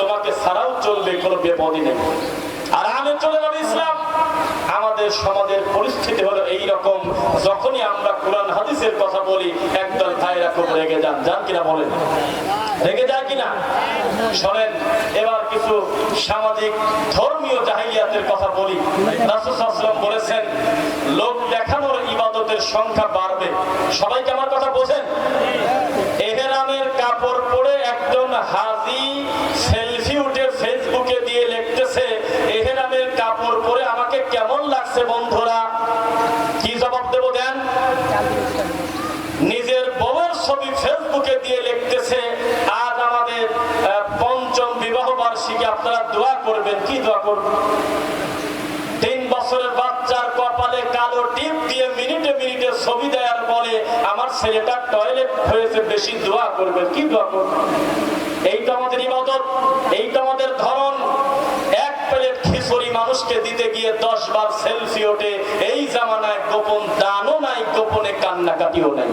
তোমাকে ছাড়াও চলবে, কোনো বিপদই নেই, আরামে চলে যাবে ইসলাম। আমাদের সমাজের পরিস্থিতি হলো এই রকম, যখনই আমরা কোরআন হাদিসের কথা বলি একদল ভাইরা খুব রেগে যান, যান কিনা বলেন, রেগে যায় কিনা? শোনেন, এবার কিছু সামাজিক ধর্মীয় জাহিলিয়াতের কথা বলি। রাসূল সাল্লাল্লাহু আলাইহি ওয়াসাল্লাম বলেছেন, লোক দেখানোর ইবাদতের সংখ্যা বাড়বে। সবাইকে আমার কথা বোঝেন? ইহরামের কাপড় পরে একজন হাজী সেলফি উঠে ফেসবুকে দিয়ে লিখতেছে, ইহরামের কাপড় পরে আমাকে কেমন লাগছে বন্ধুরা। কি জবাব দেব দেন? নিজের বউয়ের ছবি ফেসবুকে দিয়ে লিখতেছে, আজ আমাদের পঞ্চম বিবাহ বার্ষিকী, আপনারা দোয়া করবেন। কি দোয়া করবেন? 3 বছরের বাচ্চার কপালে কালো টিপ দিয়ে মিনিটে মিনিটে ছবি দেওয়ার পরে আমার ছেলেটা টয়লেট হয়েছে, বেশি দোয়া করবেন। কি দোয়া করবেন? এইটা আমাদের ইবাদত, এইটা আমাদের ধরন। এক প্লেট খিচুড়ি মানুষকে দিতে গিয়ে 10 বার সেলফি ওঠে। এই জামানায় গোপন দানও নাই, গোপনে কান্নাকাটিও নাই।